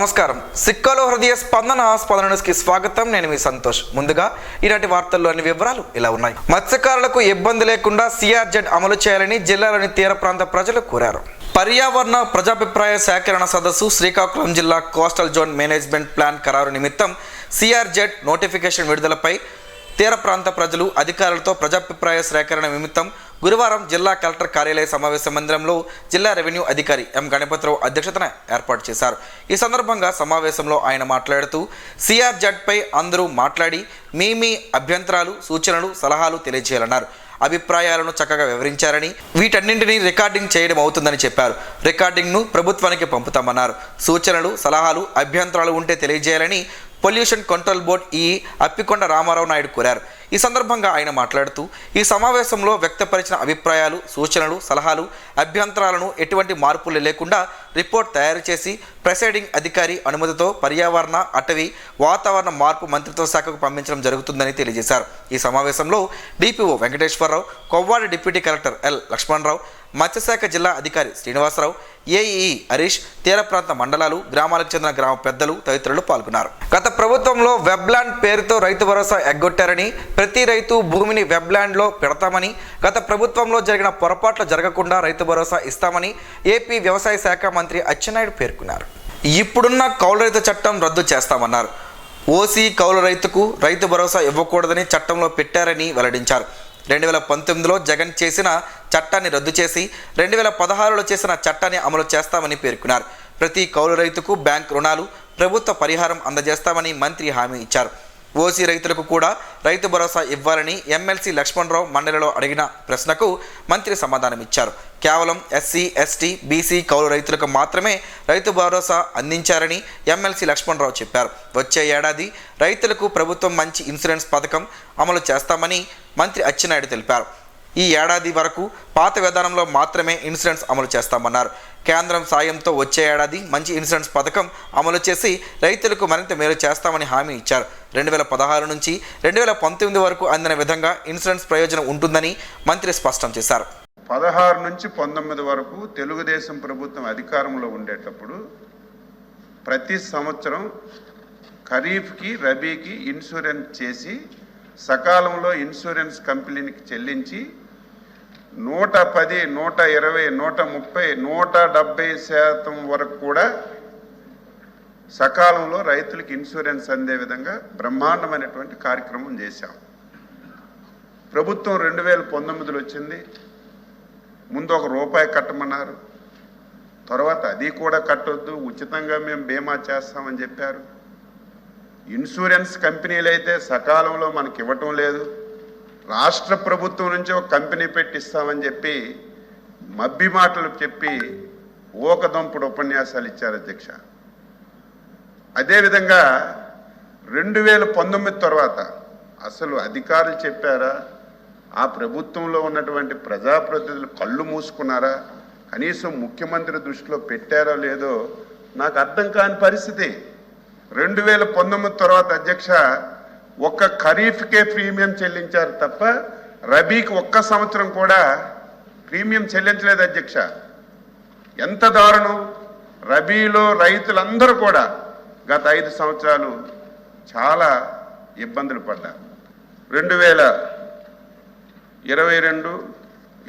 నమస్కారం. సిక్కాలో హృదయ స్పందన న్యూస్కి స్వాగతం. నేను మీ సంతోష్. ముందుగా ఈనాటి వార్తల్లోని వివరాలు ఇలా ఉన్నాయి. మత్స్యకారులకు ఇబ్బంది లేకుండా సిఆర్జెడ్ అమలు చేయాలని జిల్లాలోని తీర ప్రాంత ప్రజలు కోరారు. పర్యావరణ ప్రజాభిప్రాయ సేకరణ సదస్సు శ్రీకాకుళం జిల్లా కోస్టల్ జోన్ మేనేజ్మెంట్ ప్లాన్ ఖరారు నిమిత్తం సిఆర్జెడ్ నోటిఫికేషన్ విడుదలపై తీర ప్రాంత ప్రజలు అధికారులతో ప్రజాభిప్రాయ సేకరణ నిమిత్తం గురువారం జిల్లా కలెక్టర్ కార్యాలయ సమావేశ మందిరంలో జిల్లా రెవెన్యూ అధికారి ఎం గణపతిరావు అధ్యక్షతన ఏర్పాటు చేశారు. ఈ సందర్భంగా సమావేశంలో ఆయన మాట్లాడుతూ సిఆర్జెడ్పై అందరూ మాట్లాడి మీ అభ్యంతరాలు, సూచనలు, సలహాలు తెలియజేయాలన్నారు. అభిప్రాయాలను చక్కగా వివరించారని వీటన్నింటినీ రికార్డింగ్ చేయడం అవుతుందని చెప్పారు. రికార్డింగ్ను ప్రభుత్వానికి పంపుతామన్నారు. సూచనలు, సలహాలు, అభ్యంతరాలు ఉంటే తెలియజేయాలని pollution control board Appikonda Ramarao Naidu కోరారు. ఈ సందర్భంగా ఆయన మాట్లాడుతూ ఈ సమావేశంలో వ్యక్తపరిచిన అభిప్రాయాలు, సూచనలు, సలహాలు, అభ్యంతరాలను ఎటువంటి మార్పులు లేకుండా రిపోర్ట్ తయారు చేసి ప్రిసైడింగ్ అధికారి అనుమతితో పర్యావరణ, అటవీ, వాతావరణ మార్పు మంత్రిత్వ శాఖకు పంపించడం జరుగుతుందని తెలియజేశారు. ఈ సమావేశంలో DPO Venkateswararao, Kovvada deputy collector L Lakshmanarao, మత్స్యశాఖ జిల్లా అధికారి శ్రీనివాసరావు, ఏఈ హరీష్, తీర ప్రాంత మండలాలు, గ్రామాలకు చెందిన గ్రామ పెద్దలు తదితరులు పాల్గొన్నారు. గత ప్రభుత్వంలో వెబ్లాండ్ పేరుతో రైతు భరోసా ఎగ్గొట్టారని, ప్రతి రైతు భూమిని వెబ్లాండ్లో పెడతామని, గత ప్రభుత్వంలో జరిగిన పొరపాట్లు జరగకుండా రైతు భరోసా ఇస్తామని ఏపీ వ్యవసాయ శాఖ మంత్రి అచ్చెన్నాయుడు పేర్కొన్నారు. ఇప్పుడున్న కౌలు రైతు చట్టం రద్దు చేస్తామన్నారు. ఓసీ కౌలు రైతుకు రైతు భరోసా ఇవ్వకూడదని చట్టంలో పెట్టారని వెల్లడించారు. 2019లో జగన్ చేసిన చట్టాన్ని రద్దు చేసి 2016లో చేసిన చట్టాన్ని అమలు చేస్తామని పేర్కొన్నారు. ప్రతి కౌలు రైతుకు బ్యాంక్ రుణాలు, ప్రభుత్వ పరిహారం అందజేస్తామని మంత్రి హామీ ఇచ్చారు. ఓసీ రైతులకు కూడా రైతు భరోసా ఇవ్వాలని ఎమ్మెల్సీ లక్ష్మణరావు మండలిలో అడిగిన ప్రశ్నకు మంత్రి సమాధానమిచ్చారు. కేవలం ఎస్సీ, ఎస్టీ, బీసీ కౌలు రైతులకు మాత్రమే రైతు భరోసా అందించారని ఎమ్మెల్సీ లక్ష్మణరావు చెప్పారు. వచ్చే ఏడాది రైతులకు ప్రభుత్వం మంచి ఇన్సూరెన్స్ పథకం అమలు చేస్తామని మంత్రి అచ్చెన్నాయుడు తెలిపారు. ఈ ఏడాది వరకు పాత విధానంలో మాత్రమే ఇన్సూరెన్స్ అమలు చేస్తామన్నారు. కేంద్రం సాయంతో వచ్చే ఏడాది మంచి ఇన్సూరెన్స్ పథకం అమలు చేసి రైతులకు మరింత మేలు చేస్తామని హామీ ఇచ్చారు. 2016 నుంచి 2019 వరకు అందిన విధంగా ఇన్సూరెన్స్ ప్రయోజనం ఉంటుందని మంత్రి స్పష్టం చేశారు. 16 నుంచి 19 వరకు తెలుగుదేశం ప్రభుత్వం అధికారంలో ఉండేటప్పుడు ప్రతి సంవత్సరం ఖరీఫ్కి, రబీకి ఇన్సూరెన్స్ చేసి సకాలంలో ఇన్సూరెన్స్ కంపెనీకి చెల్లించి 110, 120, 130, 170% వరకు కూడా సకాలంలో రైతులకు ఇన్సూరెన్స్ అందే విధంగా బ్రహ్మాండమైనటువంటి కార్యక్రమం చేశాం. ప్రభుత్వం 2019లో వచ్చింది. ముందు ₹1 కట్టమన్నారు. తర్వాత అది కూడా కట్టొద్దు, ఉచితంగా మేము బీమా చేస్తామని చెప్పారు. ఇన్సూరెన్స్ కంపెనీలు అయితే సకాలంలో మనకి ఇవ్వటం లేదు. రాష్ట్ర ప్రభుత్వం నుంచి ఒక కంపెనీ పెట్టిస్తామని చెప్పి మబ్బి మాటలు చెప్పి ఓకదంపుడు ఉపన్యాసాలు ఇచ్చారు అధ్యక్ష. అదేవిధంగా 2019 తర్వాత అసలు అధికారులు చెప్పారా, ఆ ప్రభుత్వంలో ఉన్నటువంటి ప్రజాప్రతినిధులు కళ్ళు మూసుకున్నారా, కనీసం ముఖ్యమంత్రి దృష్టిలో పెట్టారో లేదో నాకు అర్థం కాని పరిస్థితి. 2019 తర్వాత అధ్యక్ష ఒక్క ఖరీఫ్కే ప్రీమియం చెల్లించారు తప్ప రబీకి ఒక్క సంవత్సరం కూడా ప్రీమియం చెల్లించలేదు అధ్యక్ష. ఎంత దారుణం! రబీలో రైతులందరూ కూడా గత 5 సంవత్సరాలు చాలా ఇబ్బందులు పడ్డారు. 2022,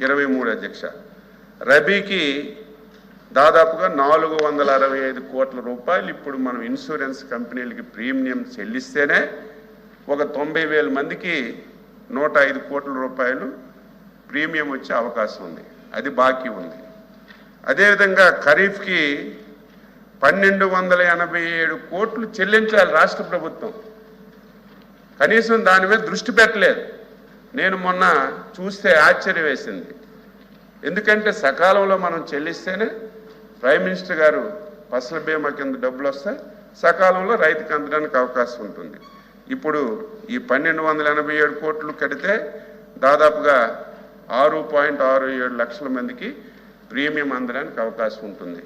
23 అధ్యక్ష రబీకి దాదాపుగా 465 కోట్ల రూపాయలు ఇప్పుడు మనం ఇన్సూరెన్స్ కంపెనీలకి ప్రీమియం చెల్లిస్తేనే ఒక 90,000 మందికి 105 కోట్ల రూపాయలు ప్రీమియం వచ్చే అవకాశం ఉంది. అది బాకీ ఉంది. అదేవిధంగా ఖరీఫ్కి 1287 కోట్లు చెల్లించాలి రాష్ట్ర ప్రభుత్వం. కనీసం దాని మీద దృష్టి పెట్టలేదు. నేను మొన్న చూస్తే ఆశ్చర్యం వేసింది. ఎందుకంటే సకాలంలో మనం చెల్లిస్తేనే ప్రైమ్ మినిస్టర్ గారు ఫసల్ బీమా కింద డబ్బులు వస్తాయి, సకాలంలో రైతుకు అందడానికి అవకాశం ఉంటుంది. ఇప్పుడు ఈ 1287 కోట్లు కడితే దాదాపుగా 6.67 లక్షల మందికి ప్రీమియం అందడానికి అవకాశం ఉంటుంది.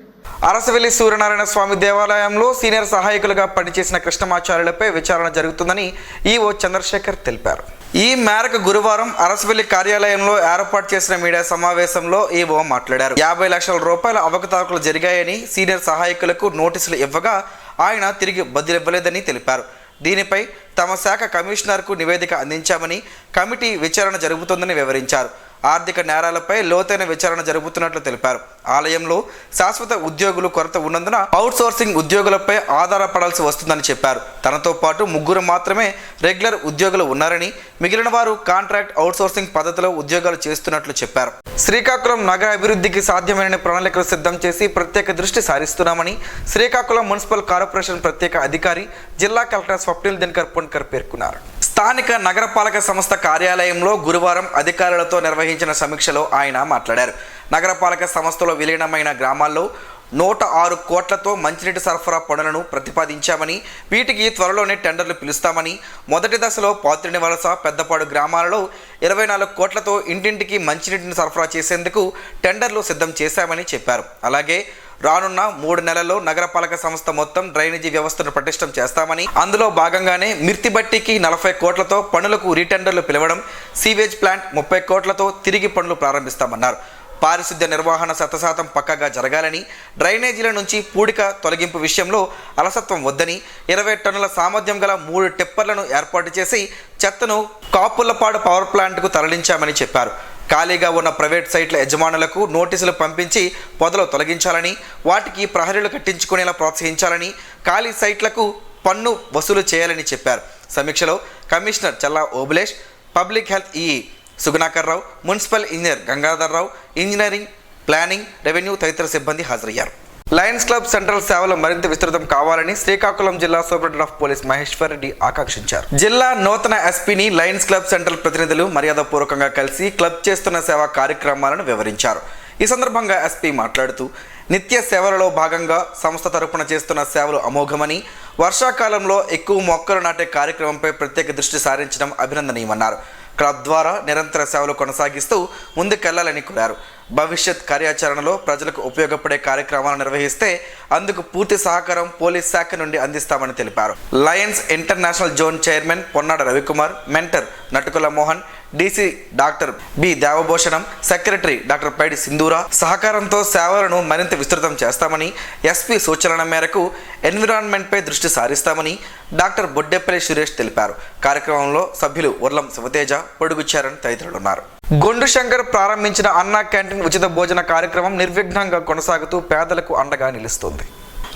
అరసవెల్లి సూర్యనారాయణ స్వామి దేవాలయంలో సీనియర్ సహాయకులుగా పనిచేసిన కృష్ణమాచార్యులపై విచారణ జరుగుతుందని ఈఓ చంద్రశేఖర్ తెలిపారు. ఈ మేరకు గురువారం అరసవెల్లి కార్యాలయంలో ఏర్పాటు చేసిన మీడియా సమావేశంలో ఈఓ మాట్లాడారు. 50 లక్షల రూపాయల అవకతవకలు జరిగాయని సీనియర్ సహాయకులకు నోటీసులు ఇవ్వగా ఆయన తిరిగి బదిలివ్వలేదని తెలిపారు. దీనిపై తమ శాఖ కమిషనర్కు నివేదిక అందించామని, కమిటీ విచారణ జరుగుతుందని వివరించారు. ఆర్థిక నేరాలపై లోతైన విచారణ జరుగుతున్నట్లు తెలిపారు. ఆలయంలో శాశ్వత ఉద్యోగులు కొరత ఉన్నందున అవుట్సోర్సింగ్ ఉద్యోగులపై ఆధారపడాల్సి వస్తుందని చెప్పారు. తనతో పాటు 3 మాత్రమే రెగ్యులర్ ఉద్యోగులు ఉన్నారని, మిగిలిన వారు కాంట్రాక్ట్ అవుట్సోర్సింగ్ పద్ధతిలో ఉద్యోగాలు చేస్తున్నట్లు చెప్పారు. శ్రీకాకుళం నగర అభివృద్ధికి సాధ్యమైన ప్రణాళికలు సిద్ధం చేసి ప్రత్యేక దృష్టి సారిస్తున్నామని శ్రీకాకుళం మున్సిపల్ కార్పొరేషన్ ప్రత్యేక అధికారి జిల్లా కలెక్టర్ స్వప్నిల్ దినకర్ పొన్కర్ పేర్కొన్నారు. స్థానిక నగరపాలక సంస్థ కార్యాలయంలో గురువారం అధికారులతో నిర్వహించిన సమీక్షలో ఆయన మాట్లాడారు. నగరపాలక సంస్థలో విలీనమైన గ్రామాల్లో 106 కోట్లతో మంచినీటి సరఫరా పనులను ప్రతిపాదించామని, వీటికి త్వరలోనే టెండర్లు పిలుస్తామని, మొదటి దశలో పాత్రిని వలస, పెద్దపాడు గ్రామాలలో 24 కోట్లతో ఇంటింటికి మంచినీటిని సరఫరా చేసేందుకు టెండర్లు సిద్ధం చేశామని చెప్పారు. అలాగే రానున్న 3 నెలల్లో నగరపాలక సంస్థ మొత్తం డ్రైనేజీ వ్యవస్థను పటిష్టం చేస్తామని, అందులో భాగంగానే మిర్తిబట్టికి 40 కోట్లతో పనులకు రీటెండర్లు పిలవడం, సీవేజ్ ప్లాంట్ 30 కోట్లతో తిరిగి పనులు ప్రారంభిస్తామన్నారు. పారిశుద్ధ్య నిర్వహణ 100% పక్కాగా జరగాలని, డ్రైనేజీల నుంచి పూడిక తొలగింపు విషయంలో అలసత్వం వద్దని, 20 టన్నుల సామర్థ్యం గల 3 టిప్పర్లను ఏర్పాటు చేసి చెత్తను కాపులపాడు పవర్ ప్లాంట్కు తరలించామని చెప్పారు. ఖాళీగా ఉన్న ప్రైవేట్ సైట్ల యజమానులకు నోటీసులు పంపించి పొదలు తొలగించాలని, వాటికి ప్రహరీలు కట్టించుకునేలా ప్రోత్సహించాలని, ఖాళీ సైట్లకు పన్ను వసూలు చేయాలని చెప్పారు. సమీక్షలో commissioner Challa Obulesh, public health EE Sugunakar Rao, municipal engineer Gangadhar Rao, engineering, planning, revenue తదితర సిబ్బంది హాజరయ్యారు. లయన్స్ క్లబ్ సెంట్రల్ సేవలు మరింత విస్తృతం కావాలని శ్రీకాకుళం జిల్లా superintendent of police Maheshwar Reddy ఆకాంక్షించారు. జిల్లా నూతన ఎస్పీని లయన్స్ క్లబ్ సెంట్రల్ ప్రతినిధులు మర్యాదపూర్వకంగా కలిసి క్లబ్ చేస్తున్న సేవా కార్యక్రమాలను వివరించారు. ఈ సందర్భంగా ఎస్పీ మాట్లాడుతూ నిత్య సేవలలో భాగంగా సంస్థ తరపున చేస్తున్న సేవలు అమోఘమని, వర్షాకాలంలో ఎక్కువ మొక్కలు నాటే కార్యక్రమంపై ప్రత్యేక దృష్టి సారించడం అభినందనీయమన్నారు. క్లబ్ ద్వారా నిరంతర సేవలు కొనసాగిస్తూ ముందుకెళ్లాలని కోరారు. భవిష్యత్ కార్యాచరణలో ప్రజలకు ఉపయోగపడే కార్యక్రమాలు నిర్వహిస్తే అందుకు పూర్తి సహకారం పోలీస్ శాఖ నుండి అందిస్తామని తెలిపారు. Lions International zone chairman Ponnada Ravikumar, mentor Natukula Mohan, DC doctor B Devabhushanam, secretary doctor Paidi Sindhura సహకారంతో సేవలను మరింత విస్తృతం చేస్తామని, ఎస్పీ సూచనల మేరకు ఎన్విరాన్మెంట్పై దృష్టి సారిస్తామని డాక్టర్ బొడ్డెపల్లి సురేష్ తెలిపారు. కార్యక్రమంలో సభ్యులు ఉర్లం శివతేజ, పొడుగు చరణ్ తదితరులు ఉన్నారు. గొండు శంకర్ ప్రారంభించిన అన్నా క్యాంటీన్ ఉచిత భోజన కార్యక్రమం నిర్విఘ్నంగా కొనసాగుతూ పేదలకు అండగా నిలుస్తుంది.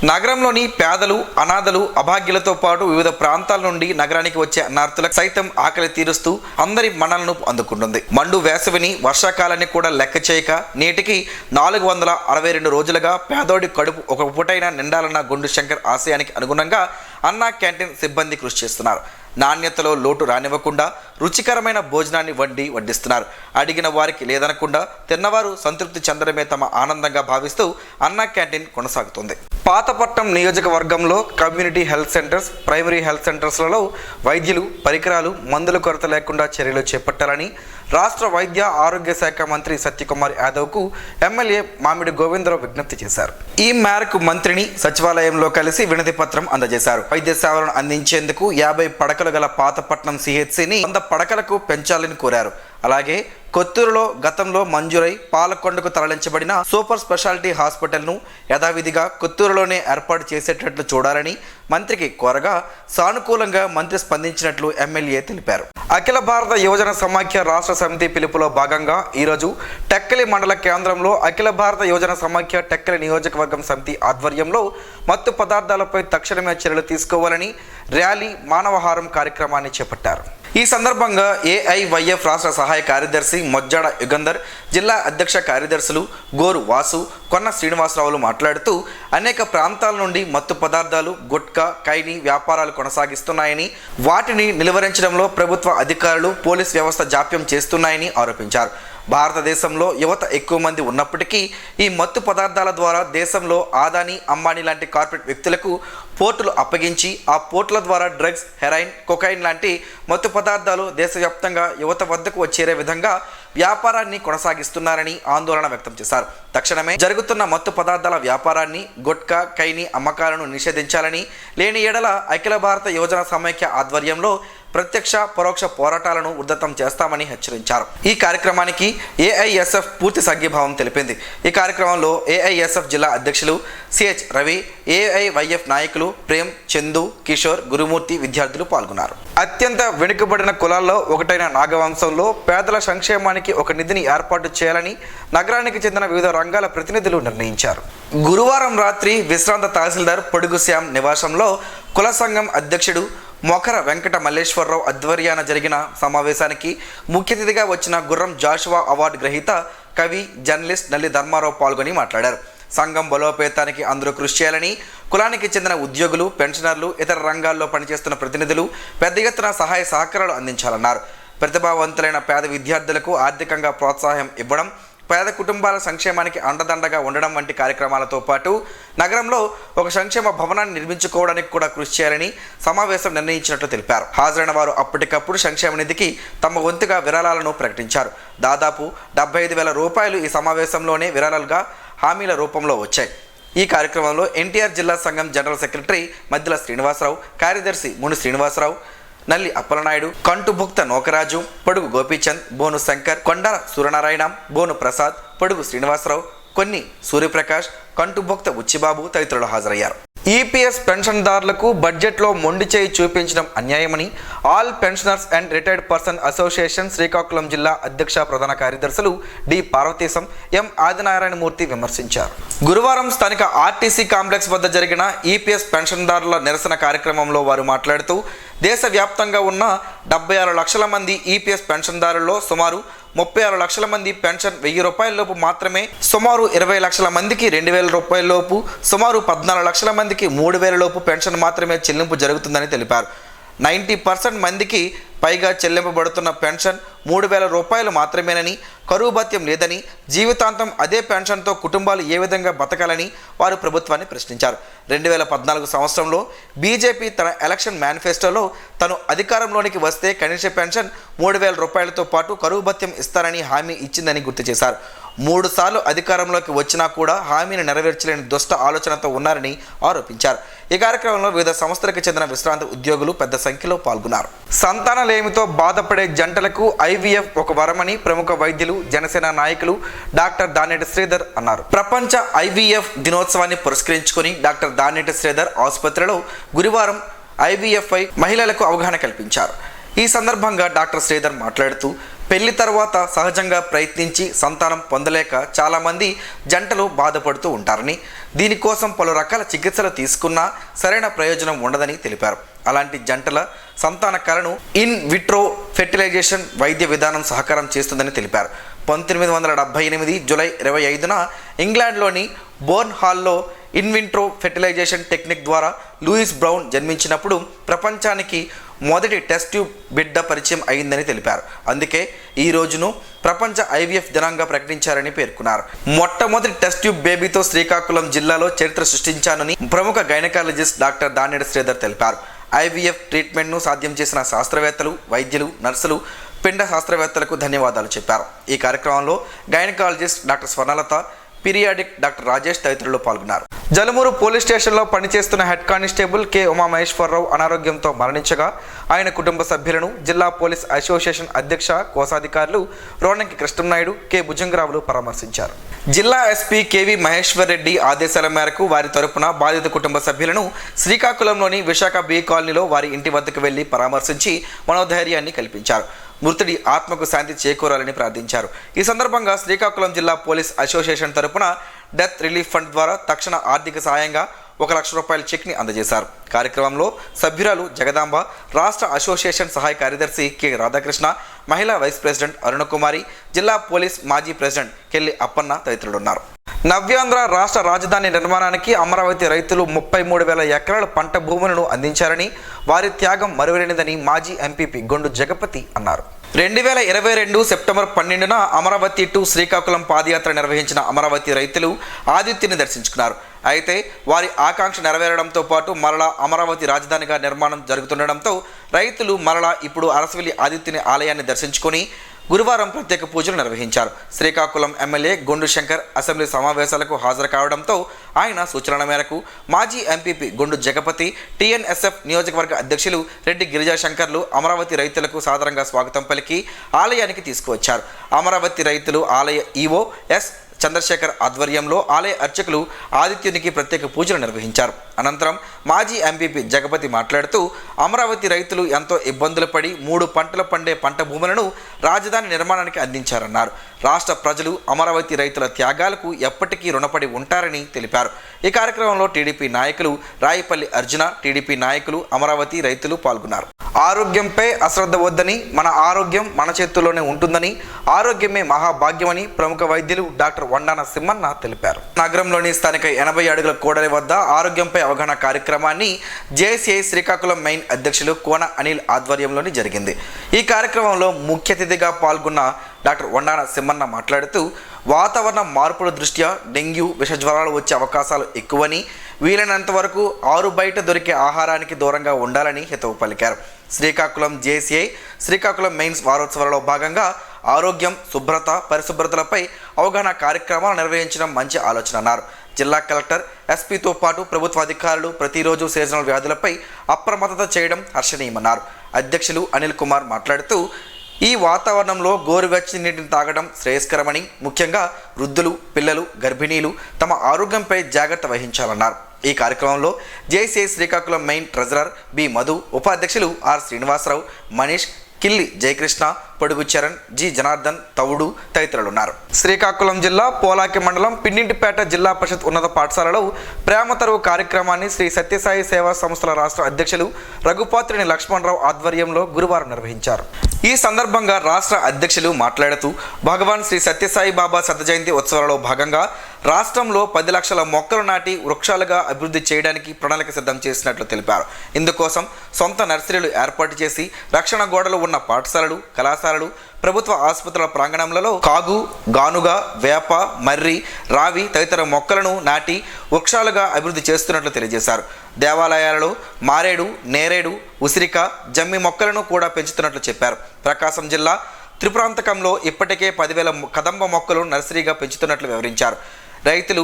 నగరంలోని పేదలు, అనాథలు, అభాగ్యులతో పాటు వివిధ ప్రాంతాల నుండి నగరానికి వచ్చే అన్నార్థులకు సైతం ఆకలి తీరుస్తూ అందరి మన్నలను అందుకుంటుంది. మండు వేసవిని, వర్షాకాలాన్ని కూడా లెక్క చేయక నేటికి 462 రోజులుగా పేదోడి కడుపు ఒక పూటైనా నిండాలన్న గొండు శంకర్ ఆశయానికి అనుగుణంగా అన్నా క్యాంటీన్ సిబ్బంది కృషి చేస్తున్నారు. నాణ్యతలో లోటు రానివ్వకుండా రుచికరమైన భోజనాన్ని వడ్డిస్తున్నారు. అడిగిన వారికి లేదనకుండా తిన్నవారు సంతృప్తి చెందడమే తమ ఆనందంగా భావిస్తూ అన్నా క్యాంటీన్ కొనసాగుతుంది. పాతపట్నం నియోజకవర్గంలో community health centres, primary health సెంటర్స్లలో వైద్యులు, పరికరాలు, మందుల కొరత లేకుండా చర్యలు చేపట్టాలని రాష్ట్ర వైద్య ఆరోగ్య శాఖ మంత్రి సత్యకుమార్ యాదవ్కు ఎమ్మెల్యే మామిడి గోవిందరావు విజ్ఞప్తి చేశారు. ఈ మేరకు మంత్రిని సచివాలయంలో కలిసి వినతి పత్రం అందజేశారు. వైద్య సేవలను అందించేందుకు 50 పడకలు గల పాతపట్నం సిహెచ్సిని 100 పడకలకు పెంచాలని కోరారు. అలాగే కొత్తూరులో గతంలో మంజూరై పాలకొండకు తరలించబడిన సూపర్ స్పెషాలిటీ హాస్పిటల్ను యథావిధిగా కొత్తూరులోనే ఏర్పాటు చేసేటట్లు చూడాలని మంత్రికి కోరగా సానుకూలంగా మంత్రి స్పందించినట్లు ఎమ్మెల్యే తెలిపారు. అఖిల భారత యువజన సమాఖ్య రాష్ట్ర సమితి పిలుపులో భాగంగా ఈరోజు టెక్కలి మండల కేంద్రంలో అఖిల భారత యువజన సమాఖ్య టెక్కలి నియోజకవర్గం సమితి ఆధ్వర్యంలో మత్తు పదార్థాలపై తక్షణమే చర్యలు తీసుకోవాలని ర్యాలీ, మానవహారం కార్యక్రమాన్ని చేపట్టారు. ఈ సందర్భంగా ఏఐవైఎఫ్ రాష్ట్ర సహాయ కార్యదర్శి మొజ్జాడ యుగంధర్, జిల్లా అధ్యక్ష కార్యదర్శులు గోరు వాసు, కొన్న శ్రీనివాసరావులు మాట్లాడుతూ అనేక ప్రాంతాల నుండి మత్తు పదార్థాలు, గుట్కా, ఖైనీ వ్యాపారాలు కొనసాగిస్తున్నాయని, వాటిని నిలువరించడంలో ప్రభుత్వ అధికారులు, పోలీస్ వ్యవస్థ జాప్యం చేస్తున్నాయని ఆరోపించారు. భారతదేశంలో యువత ఎక్కువ మంది ఉన్నప్పటికీ ఈ మత్తు పదార్థాల ద్వారా దేశంలో ఆదాని, అంబానీ లాంటి కార్పొరేట్ వ్యక్తులకు పోర్టులు అప్పగించి ఆ పోర్టుల ద్వారా డ్రగ్స్, హెరాయిన్, కొకైన్ లాంటి మత్తు పదార్థాలు దేశవ్యాప్తంగా యువత వద్దకు చేరే విధంగా వ్యాపారాన్ని కొనసాగిస్తున్నారని ఆందోళన వ్యక్తం చేశారు. తక్షణమే జరుగుతున్న మత్తు పదార్థాల వ్యాపారాన్ని, గుట్కా, ఖైనీ అమ్మకాలను నిషేధించాలని, లేని ఎడల అఖిల భారత యువజన సమైక్య ఆధ్వర్యంలో ప్రత్యక్ష పరోక్ష పోరాటాలను ఉధృతం చేస్తామని హెచ్చరించారు. ఈ కార్యక్రమానికి ఏఐఎస్ఎఫ్ పూర్తి సంఘీభావం తెలిపింది. ఈ కార్యక్రమంలో ఏఐఎస్ఎఫ్ జిల్లా అధ్యక్షులు సిహెచ్ రవి, ఏఐవైఎఫ్ నాయకులు ప్రేమ్, చందు, కిషోర్, గురుమూర్తి, విద్యార్థులు పాల్గొన్నారు. అత్యంత వెనుకబడిన కులాల్లో ఒకటైన నాగవంశంలో పేదల సంక్షేమానికి ఒక నిధిని ఏర్పాటు చేయాలని నగరానికి చెందిన వివిధ రంగాల ప్రతినిధులు నిర్ణయించారు. గురువారం రాత్రి విశ్రాంత తహసీల్దార్ పొడుగు శ్యామ్ నివాసంలో కుల సంఘం అధ్యక్షుడు మొఖర వెంకట మల్లేశ్వరరావు ఆధ్వర్యాన జరిగిన సమావేశానికి ముఖ్య అతిథిగా వచ్చిన గుర్రం జాషువా అవార్డు గ్రహీత కవి, జర్నలిస్ట్ నల్లి ధర్మారావు పాల్గొని మాట్లాడారు. సంఘం బలోపేతానికి అందరూ కృషి చేయాలని, కులానికి చెందిన ఉద్యోగులు, పెన్షనర్లు, ఇతర రంగాల్లో పనిచేస్తున్న ప్రతినిధులు పెద్ద ఎత్తున సహాయ సహకారాలు అందించాలన్నారు. ప్రతిభావంతులైన పేద విద్యార్థులకు ఆర్థికంగా ప్రోత్సాహం ఇవ్వడం, పేద కుటుంబాల సంక్షేమానికి అండదండగా ఉండడం వంటి కార్యక్రమాలతో పాటు నగరంలో ఒక సంక్షేమ భవనాన్ని నిర్మించుకోవడానికి కూడా కృషి చేయాలని సమావేశం నిర్ణయించినట్లు తెలిపారు. హాజరైన వారు అప్పటికప్పుడు సంక్షేమ నిధికి తమ వంతుగా విరాళాలను ప్రకటించారు. దాదాపు 75,000 రూపాయలు ఈ సమావేశంలోనే విరాళాలుగా హామీల రూపంలో వచ్చాయి. ఈ కార్యక్రమంలో ఎన్టీఆర్ జిల్లా సంఘం జనరల్ సెక్రటరీ మద్దిల శ్రీనివాసరావు, కార్యదర్శి ముని శ్రీనివాసరావు, నల్లి అప్పలనాయుడు, కంటుభుక్త నోకరాజు, పొడుగు గోపీచంద్, బోను శంకర్, కొండార సూర్యనారాయణ, బోను ప్రసాద్, పొడుగు శ్రీనివాసరావు, కొన్ని సూర్యప్రకాష్, కంటుభుక్త ఉచ్చిబాబు తదితరులు హాజరయ్యారు. ఈపీఎస్ పెన్షన్దారులకు బడ్జెట్లో మొండి చేయి చూపించడం అన్యాయమని all pensioners and retired person association Srikakulam జిల్లా అధ్యక్ష ప్రధాన కార్యదర్శులు డి పార్వతీశం, ఎం ఆదినారాయణమూర్తి విమర్శించారు. గురువారం స్థానిక ఆర్టీసీ కాంప్లెక్స్ వద్ద జరిగిన ఈపీఎస్ పెన్షన్దారుల నిరసన కార్యక్రమంలో వారు మాట్లాడుతూ దేశవ్యాప్తంగా ఉన్న 76 లక్షల మంది ఈపీఎస్ పెన్షన్దారుల్లో సుమారు 36 లక్షల మంది పెన్షన్ 1000 రూపాయల లోపు మాత్రమే, సుమారు 20 లక్షల మందికి 2,000 రూపాయల లోపు, సుమారు 14 లక్షల మందికి 3,000 లోపు పెన్షన్ మాత్రమే చెల్లింపు జరుగుతుందని తెలిపారు. 90% మందికి పైగా చెల్లింపబడుతున్న పెన్షన్ 3,000 రూపాయలు మాత్రమేనని, కరువు భత్యం లేదని, జీవితాంతం అదే పెన్షన్తో కుటుంబాలు ఏ విధంగా బతకాలని వారు ప్రభుత్వాన్ని ప్రశ్నించారు. 2014 సంవత్సరంలో బీజేపీ తన ఎలక్షన్ మేనిఫెస్టోలో తను అధికారంలోనికి వస్తే కనీస పెన్షన్ 3,000 రూపాయలతో పాటు కరువు భత్యం ఇస్తారని హామీ ఇచ్చిందని గుర్తు చేశారు. 3 సార్లు అధికారంలోకి వచ్చినా కూడా హామీని నెరవేర్చలేని దుష్ట ఆలోచనతో ఉన్నారని ఆరోపించారు. ఈ కార్యక్రమంలో వివిధ సంస్థలకు చెందిన విశ్రాంత ఉద్యోగులు పెద్ద సంఖ్యలో పాల్గొన్నారు. సంతానలేమితో బాధపడే జంటలకు ఐవీఎఫ్ ఒక వరమని ప్రముఖ వైద్యులు, జనసేన నాయకులు డాక్టర్ దానేటి శ్రీధర్ అన్నారు. ప్రపంచ ఐవీఎఫ్ దినోత్సవాన్ని పురస్కరించుకొని డాక్టర్ దానేటి శ్రీధర్ ఆసుపత్రిలో గురువారం ఐవీఎఫ్పై మహిళలకు అవగాహన కల్పించారు. ఈ సందర్భంగా డాక్టర్ శ్రీధర్ మాట్లాడుతూ పెళ్లి తర్వాత సహజంగా ప్రయత్నించి సంతానం పొందలేక చాలామంది జంటలు బాధపడుతూ ఉంటారని, దీనికోసం పలు రకాల చికిత్సలు తీసుకున్నా సరైన ప్రయోజనం ఉండదని తెలిపారు. అలాంటి జంటల సంతాన కలను ఇన్ విట్రో ఫెర్టిలైజేషన్ వైద్య విధానం సహకారం చేస్తుందని తెలిపారు. 1978 జూలై 25న ఇంగ్లాండ్లోని బోర్న్ హాల్లో ఇన్ విట్రో ఫెర్టిలైజేషన్ టెక్నిక్ ద్వారా లూయిస్ బ్రౌన్ జన్మించినప్పుడు ప్రపంచానికి మొదటి టెస్ట్ ట్యూబ్ బిడ్డ పరిచయం అయిందని తెలిపారు. అందుకే ఈ రోజును ప్రపంచ ఐవీఎఫ్ దినంగా ప్రకటించారని పేర్కొన్నారు. మొట్టమొదటి టెస్ట్ ట్యూబ్ బేబీతో శ్రీకాకుళం జిల్లాలో చరిత్ర సృష్టించానని ప్రముఖ గైనకాలజిస్ట్ డాక్టర్ దానేటి శ్రీధర్ తెలిపారు. ఐవీఎఫ్ ట్రీట్మెంట్ను సాధ్యం చేసిన శాస్త్రవేత్తలు, వైద్యులు, నర్సులు, పిండ శాస్త్రవేత్తలకు ధన్యవాదాలు చెప్పారు. ఈ కార్యక్రమంలో gynaecologist doctor Swarnalatha, periodic doctor Rajesh తదితరులు పాల్గొన్నారు. జలమూరు పోలీస్ స్టేషన్లో పనిచేస్తున్న హెడ్ కానిస్టేబుల్ కె ఉమామహేశ్వరరావు అనారోగ్యంతో మరణించగా ఆయన కుటుంబ సభ్యులను జిల్లా పోలీస్ అసోసియేషన్ అధ్యక్ష కోశాధికారులు రోణంకి కృష్ణనాయుడు, కె భుజంగరావులు పరామర్శించారు. జిల్లా ఎస్పీ కెవి మహేశ్వర్ రెడ్డి ఆదేశాల మేరకు వారి తరపున బాధిత కుటుంబ సభ్యులను శ్రీకాకుళంలోని విశాఖ బి కాలనీలో వారి ఇంటి వద్దకు వెళ్లి పరామర్శించి మనోధైర్యాన్ని కల్పించారు. మృతుడి ఆత్మకు శాంతి చేకూరాలని ప్రార్థించారు. ఈ సందర్భంగా శ్రీకాకుళం జిల్లా పోలీస్ అసోసియేషన్ తరపున డెత్ రిలీఫ్ ఫండ్ ద్వారా తక్షణ ఆర్థిక సాయంగా 1 లక్ష రూపాయల చెక్ని అందజేశారు. కార్యక్రమంలో సభ్యురాలు జగదాంబ, రాష్ట్ర అసోసియేషన్ సహాయ కార్యదర్శి కె రాధాకృష్ణ, మహిళా వైస్ ప్రెసిడెంట్ అరుణకుమారి, జిల్లా పోలీస్ మాజీ ప్రెసిడెంట్ కెల్లి అప్పన్న తదితరులున్నారు. నవ్యాంధ్ర రాష్ట్ర రాజధాని నిర్మాణానికి అమరావతి రైతులు 33,000 ఎకరాల పంట భూములను అందించారని, వారి త్యాగం మరువలేనిదని మాజీ ఎంపీపీ గొండు జగపతి అన్నారు. 2022 సెప్టెంబర్ 12న అమరావతి టు శ్రీకాకుళం పాదయాత్ర నిర్వహించిన అమరావతి రైతులు ఆదిత్యని దర్శించుకున్నారు. అయితే వారి ఆకాంక్ష నెరవేరడంతో పాటు మరలా అమరావతి రాజధానిగా నిర్మాణం జరుగుతుండడంతో రైతులు మరలా ఇప్పుడు అరసవెల్లి ఆదిత్యని ఆలయాన్ని దర్శించుకొని గురువారం ప్రత్యేక పూజలు నిర్వహించారు. శ్రీకాకుళం ఎమ్మెల్యే గొండు శంకర్ అసెంబ్లీ సమావేశాలకు హాజరు కావడంతో ఆయన సూచనల మేరకు మాజీ ఎంపీపీ గొండు జగపతి, టీఎన్ఎస్ఎఫ్ నియోజకవర్గ అధ్యక్షులు రెడ్డి గిరిజాశంకర్లు అమరావతి రైతులకు సాదరంగా స్వాగతం పలికి ఆలయానికి తీసుకువచ్చారు. అమరావతి రైతులు ఆలయ ఈవో ఎస్ చంద్రశేఖర్ ఆధ్వర్యంలో ఆలయ అర్చకులు ఆదిత్యునికి ప్రత్యేక పూజలు నిర్వహించారు. అనంతరం మాజీ ఎంపీపీ జగపతి మాట్లాడుతూ అమరావతి రైతులు ఎంతో ఇబ్బందులు పడి 3 పంటలు పండే పంట భూములను రాజధాని నిర్మాణానికి అందించారన్నారు. రాష్ట్ర ప్రజలు అమరావతి రైతుల త్యాగాలకు ఎప్పటికీ రుణపడి ఉంటారని తెలిపారు. ఈ కార్యక్రమంలో టీడీపీ నాయకులు రాయిపల్లి అర్జున, టీడీపీ నాయకులు, అమరావతి రైతులు పాల్గొన్నారు. ఆరోగ్యంపై అశ్రద్ధ వద్దని, మన ఆరోగ్యం మన చేతుల్లోనే ఉంటుందని, ఆరోగ్యమే మహాభాగ్యమని ప్రముఖ వైద్యులు డాక్టర్ వండాన సింహన్న తెలిపారు. నగరంలోని స్థానిక 80 అడుగుల కూడలి వద్ద ఆరోగ్యంపై అవగాహన కార్యక్రమాన్ని జేసీఐ శ్రీకాకుళం మెయిన్ అధ్యక్షులు కోన అనిల్ ఆధ్వర్యంలోని జరిగింది. ఈ కార్యక్రమంలో ముఖ్య అతిథిగా పాల్గొన్న డాక్టర్ వండాన సింహన్న మాట్లాడుతూ వాతావరణ మార్పుల దృష్ట్యా డెంగ్యూ, విష జ్వరాలు వచ్చే అవకాశాలు ఎక్కువని, వీలైనంత వరకు ఆరు బయట దొరికే ఆహారానికి దూరంగా ఉండాలని హితవు పలికారు. శ్రీకాకుళం జేసీఐ శ్రీకాకుళం మెయిన్స్ వారోత్సవాలలో భాగంగా ఆరోగ్యం, శుభ్రత, పరిశుభ్రతలపై అవగాహన కార్యక్రమాలు నిర్వహించడం మంచి ఆలోచన అన్నారు. జిల్లా కలెక్టర్, ఎస్పీతో పాటు ప్రభుత్వ అధికారులు ప్రతిరోజు సీజనల్ వ్యాధులపై అప్రమత్తత చేయడం హర్షణీయమన్నారు. అధ్యక్షులు అనిల్ కుమార్ మాట్లాడుతూ ఈ వాతావరణంలో గోరువెచ్చని నీటిని తాగడం శ్రేయస్కరమని, ముఖ్యంగా వృద్ధులు, పిల్లలు, గర్భిణీలు తమ ఆరోగ్యంపై జాగ్రత్త వహించాలన్నారు. ఈ కార్యక్రమంలో JCI Srikakulam main treasurer B Madhu, ఉపాధ్యక్షులు ఆర్ శ్రీనివాసరావు, మనీష్, కిల్లి జయకృష్ణ, పొడుగు చరణ్, జి జనార్దన్, తవుడు తదితరులున్నారు. శ్రీకాకుళం జిల్లా పోలాకి మండలం పిన్నింటిపేట జిల్లా పరిషత్ ఉన్నత పాఠశాలలో ప్రేమ తరువు కార్యక్రమాన్ని శ్రీ సత్యసాయి సేవా సంస్థల రాష్ట్ర అధ్యక్షులు రఘుపాత్రిని లక్ష్మణరావు ఆధ్వర్యంలో గురువారం నిర్వహించారు. ఈ సందర్భంగా రాష్ట్ర అధ్యక్షులు మాట్లాడుతూ భగవాన్ శ్రీ సత్యసాయి బాబా శత జయంతి ఉత్సవాలలో భాగంగా రాష్ట్రంలో 10 లక్షల మొక్కలు నాటి వృక్షాలుగా అభివృద్ధి చేయడానికి ప్రణాళిక సిద్ధం చేసినట్లు తెలిపారు. ఇందుకోసం సొంత నర్సరీలు ఏర్పాటు చేసి రక్షణ గోడలు ఉన్న పాఠశాలలు, కళాశాలలు, ప్రభుత్వ ఆసుపత్రుల ప్రాంగణంలో కాగు, గానుగ, వేప, మర్రి, రావి తదితర మొక్కలను నాటి వృక్షాలుగా అభివృద్ధి చేస్తున్నట్లు తెలియజేశారు. దేవాలయాలలో మారేడు, నేరేడు, ఉసిరిక, జమ్మి మొక్కలను కూడా పెంచుతున్నట్లు చెప్పారు. ప్రకాశం జిల్లా త్రిపురాంతకంలో ఇప్పటికే 10,000 కదంబ మొక్కలు నర్సరీగా పెంచుతున్నట్లు వివరించారు. రైతులు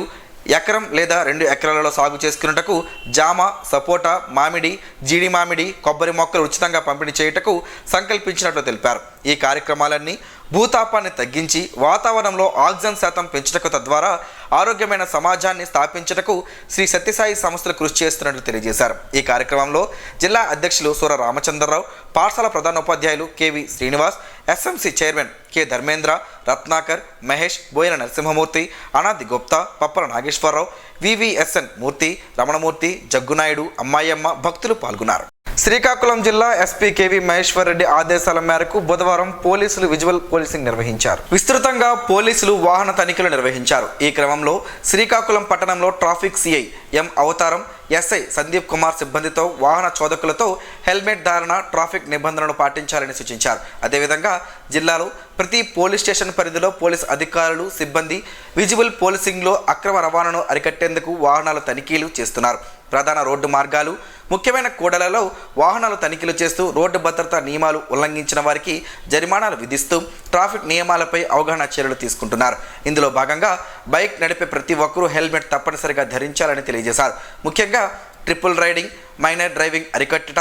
ఎకరం లేదా 2 ఎకరాలలో సాగు చేసుకున్నటకు జామ, సపోటా, మామిడి, జీడి మామిడి, కొబ్బరి మొక్కలు ఉచితంగా పంపిణీ చేయుటకు సంకల్పించినట్లు తెలిపారు. ఈ కార్యక్రమాలన్నీ భూతాపాన్ని తగ్గించి వాతావరణంలో ఆక్సిజన్ శాతం పెంచుటకు, తద్వారా ఆరోగ్యమైన సమాజాన్ని స్థాపించుటకు శ్రీ సత్యసాయి సంస్థలు కృషి చేస్తున్నట్లు తెలియజేశారు. ఈ కార్యక్రమంలో జిల్లా అధ్యక్షులు సూర రామచంద్రరావు, పాఠశాల ప్రధానోపాధ్యాయులు KV Srinivas, SMC chairman K Dharmendra, Ratnakar, Mahesh, Boyana Narasimhamurthy, Anadi Gupta, Pappala Nageswararao, VVSN Murthy, Ramanamurthy, Jaggunaidu, Ammayamma భక్తులు పాల్గొన్నారు. శ్రీకాకుళం జిల్లా ఎస్పీ కేవి మహేశ్వర్ రెడ్డి ఆదేశాల మేరకు బుధవారం పోలీసులు విజువల్ పోలీసింగ్ నిర్వహించారు. విస్తృతంగా పోలీసులు వాహన తనిఖీలు నిర్వహించారు. ఈ క్రమంలో శ్రీకాకుళం పట్టణంలో ట్రాఫిక్ సిఐ ఎం అవతారం, ఎస్ఐ సందీప్ కుమార్ సిబ్బందితో వాహన చోదకులతో హెల్మెట్ ధారణ, ట్రాఫిక్ నిబంధనలు పాటించాలని సూచించారు. అదేవిధంగా జిల్లాలో ప్రతి పోలీస్ స్టేషన్ పరిధిలో పోలీస్ అధికారులు, సిబ్బంది విజువల్ పోలీసింగ్లో అక్రమ రవాణాను అరికట్టేందుకు వాహనాల తనిఖీలు చేస్తున్నారు. ప్రధాన రోడ్డు మార్గాలు, ముఖ్యమైన కూడలలో వాహనాలు తనిఖీలు చేస్తూ రోడ్డు భద్రతా నియమాలు ఉల్లంఘించిన వారికి జరిమానాలు విధిస్తూ ట్రాఫిక్ నియమాలపై అవగాహన చర్యలు తీసుకుంటున్నారు. ఇందులో భాగంగా బైక్ నడిపే ప్రతి ఒక్కరూ హెల్మెట్ తప్పనిసరిగా ధరించాలని తెలియజేశారు. ముఖ్యంగా ట్రిపుల్ రైడింగ్, మైనర్ డ్రైవింగ్ అరికట్టుట,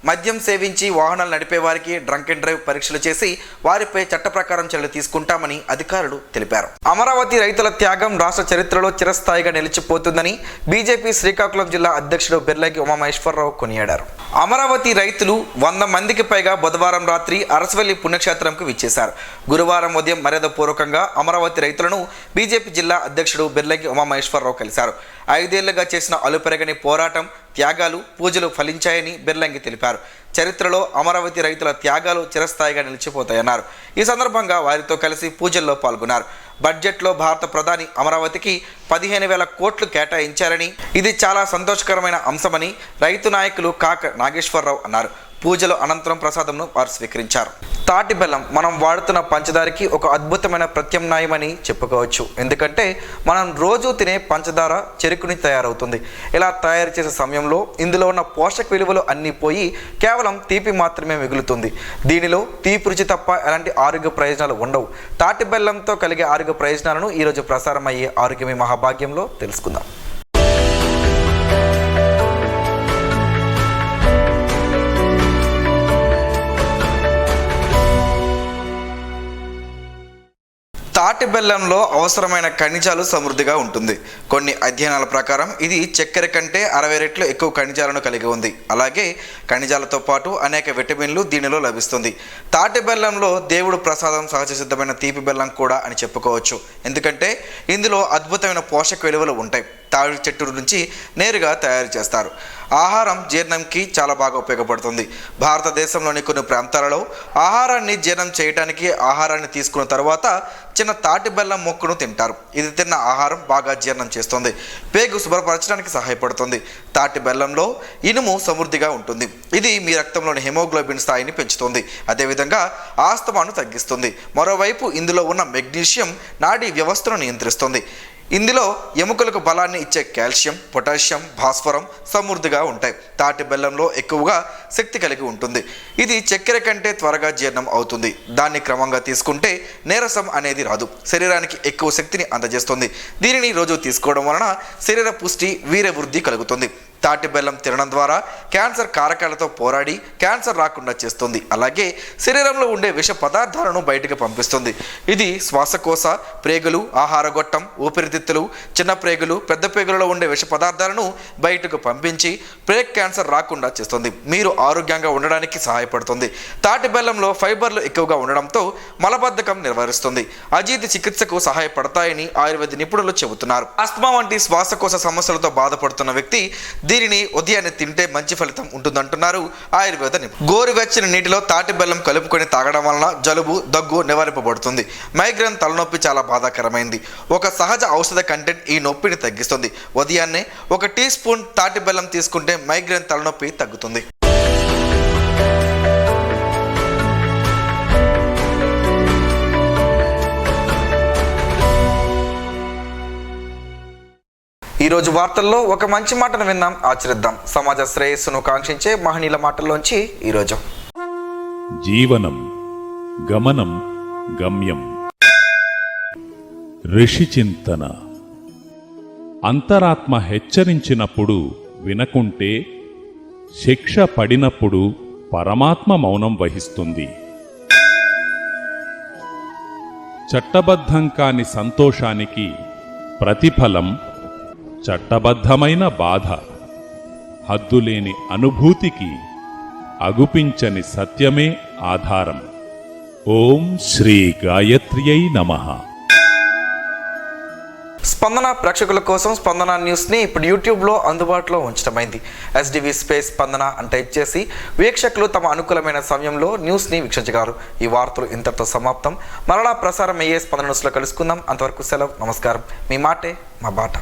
మద్యం సేవించి వాహనాలు నడిపే వారికి డ్రంక్ అండ్ డ్రైవ్ పరీక్షలు చేసి వారిపై చట్ట ప్రకారం చర్యలు తీసుకుంటామని అధికారులు తెలిపారు. అమరావతి రైతుల త్యాగం రాష్ట్ర చరిత్రలో చిరస్థాయిగా నిలిచిపోతుందని బీజేపీ శ్రీకాకుళం జిల్లా అధ్యక్షుడు బిర్లాగి ఉమామహేశ్వరరావు కొనియాడారు. అమరావతి రైతులు 100 మందికి పైగా బుధవారం రాత్రి అరసవల్లి పుణ్యక్షేత్రంకు విచ్చేశారు. గురువారం ఉదయం మర్యాదపూర్వకంగా అమరావతి రైతులను బీజేపీ జిల్లా అధ్యక్షుడు బిర్లాగి ఉమామహేశ్వరరావు కలిశారు. 5 ఏళ్లుగా చేసిన అలుపెరగని పోరాటం, త్యాగాలు, పూజలు ఫలించాయని బిర్లంగి తెలిపారు. చరిత్రలో అమరావతి రైతుల త్యాగాలు చిరస్థాయిగా నిలిచిపోతాయన్నారు. ఈ సందర్భంగా వారితో కలిసి పూజల్లో పాల్గొన్నారు. బడ్జెట్లో భారత ప్రధాని అమరావతికి 15,000 కోట్లు కేటాయించారని, ఇది చాలా సంతోషకరమైన అంశమని రైతు నాయకులు కాక నాగేశ్వరరావు అన్నారు. పూజల అనంతరం ప్రసాదంను వారు స్వీకరించారు. తాటి బెల్లం మనం వాడుతున్న పంచదారకి ఒక అద్భుతమైన ప్రత్యామ్నాయమని చెప్పుకోవచ్చు. ఎందుకంటే మనం రోజు తినే పంచదార చెరుకుని తయారవుతుంది. ఇలా తయారు చేసే సమయంలో ఇందులో ఉన్న పోషక విలువలు అన్నీ పోయి కేవలం తీపి మాత్రమే మిగులుతుంది. దీనిలో తీపి రుచి తప్ప ఎలాంటి ఆరోగ్య ప్రయోజనాలు ఉండవు. తాటి బెల్లంతో కలిగే ఆరోగ్య ప్రయోజనాలను ఈరోజు ప్రసారమయ్యే ఆరోగ్యమే మహాభాగ్యంలో తెలుసుకుందాం. తాటి బెల్లంలో అవసరమైన ఖనిజాలు సమృద్ధిగా ఉంటుంది. కొన్ని అధ్యయనాల ప్రకారం ఇది చక్కెర కంటే 60 రెట్లు ఎక్కువ ఖనిజాలను కలిగి ఉంది. అలాగే ఖనిజాలతో పాటు అనేక విటమిన్లు దీనిలో లభిస్తుంది. తాటి బెల్లంలో దేవుడు ప్రసాదం సహజ సిద్ధమైన తీపి బెల్లం కూడా అని చెప్పుకోవచ్చు. ఎందుకంటే ఇందులో అద్భుతమైన పోషక విలువలు ఉంటాయి. తాటి చెట్టు నుంచి నేరుగా తయారు చేస్తారు. ఆహారం జీర్ణంకి చాలా బాగా ఉపయోగపడుతుంది. భారతదేశంలోని కొన్ని ప్రాంతాలలో ఆహారాన్ని జీర్ణం చేయడానికి ఆహారాన్ని తీసుకున్న తర్వాత చిన్న తాటి బెల్లం ముక్కను తింటారు. ఇది తిన్న ఆహారం బాగా జీర్ణం చేస్తుంది. పేగు శుభ్రపరచడానికి సహాయపడుతుంది. తాటి బెల్లంలో ఇనుము సమృద్ధిగా ఉంటుంది. ఇది మీ రక్తంలోని హెమోగ్లోబిన్ స్థాయిని పెంచుతుంది. అదేవిధంగా ఆస్తమాను తగ్గిస్తుంది. మరోవైపు ఇందులో ఉన్న మెగ్నీషియం నాడీ వ్యవస్థను నియంత్రిస్తుంది. ఇందులో ఎముకలకు బలాన్ని ఇచ్చే కాల్షియం, పొటాషియం, భాస్వరం సమృద్ధిగా ఉంటాయి. తాటి బెల్లంలో ఎక్కువగా శక్తి కలిగి ఉంటుంది. ఇది చక్కెర కంటే త్వరగా జీర్ణం అవుతుంది. దాన్ని క్రమంగా తీసుకుంటే నీరసం అనేది రాదు. శరీరానికి ఎక్కువ శక్తిని అందజేస్తుంది. దీనిని రోజు తీసుకోవడం వలన శరీర పుష్టి, వీర్యవృద్ధి కలుగుతుంది. తాటి బెల్లం తినడం ద్వారా క్యాన్సర్ కారకాలతో పోరాడి క్యాన్సర్ రాకుండా చేస్తుంది. అలాగే శరీరంలో ఉండే విష పదార్థాలను బయటకు పంపిస్తుంది. ఇది శ్వాసకోశ, ప్రేగులు, ఆహారగొట్టం, ఊపిరితిత్తులు, చిన్న ప్రేగులు, పెద్ద ప్రేగులలో ఉండే విష పదార్థాలను బయటకు పంపించి బ్రేక్ క్యాన్సర్ రాకుండా చేస్తుంది. మీరు ఆరోగ్యంగా ఉండడానికి సహాయపడుతుంది. తాటి బెల్లంలో ఫైబర్లు ఎక్కువగా ఉండడంతో మలబద్ధకం నిర్వహిస్తుంది. అజీర్తి చికిత్సకు సహాయపడతాయని ఆయుర్వేద నిపుణులు చెబుతున్నారు. ఆస్తమా వంటి శ్వాసకోశ సమస్యలతో బాధపడుతున్న వ్యక్తి దీనిని ఉదయాన్నే తింటే మంచి ఫలితం ఉంటుందంటున్నారు ఆయుర్వేద నిపుణులు. గోరువెచ్చని నీటిలో తాటి బెల్లం కలుపుకొని తాగడం వలన జలుబు, దగ్గు నివారింపబడుతుంది. మైగ్రేన్ తలనొప్పి చాలా బాధాకరమైంది. ఒక సహజ ఔషధ కంటెంట్ ఈ నొప్పిని తగ్గిస్తుంది. ఉదయాన్నే 1 టీ స్పూన్ తాటి బెల్లం తీసుకుంటే మైగ్రేన్ తలనొప్పి తగ్గుతుంది. ఈరోజు వార్తల్లో ఒక మంచి మాటను విన్నాం, ఆచరిద్దాం. సమాజ శ్రేయస్సును కాంక్షించే మహనీయుల మాటల్లోంచి ఈరోజు. జీవనం గమనం గమ్యం. ఋషి చింతన. అంతరాత్మ హెచ్చరించినప్పుడు వినకుంటే, శిక్ష పడినప్పుడు పరమాత్మ మౌనం వహిస్తుంది. చట్టబద్ధం కాని సంతోషానికి ప్రతిఫలం చట్టబద్ధమైన బాధ. హద్దులేని అనుభూతికి అగుపించని సత్యమే ఆధారం. ఓం శ్రీ గాయత్ర్యై నమః. స్పందన ప్రేక్షకుల కోసం స్పందన న్యూస్ని ఇప్పుడు యూట్యూబ్లో అందుబాటులో ఉంచడమైంది. SDV స్పేస్ స్పందన అని టైప్ చేసి వీక్షకులు తమ అనుకూలమైన సమయంలో న్యూస్ని వీక్షించగలరు. ఈ వార్తలు ఇంతటితో సమాప్తం. మరలా ప్రసారం అయ్యే స్పందన న్యూస్లో కలుసుకుందాం. అంతవరకు సెలవు. నమస్కారం. మీ మాటే మా బాట.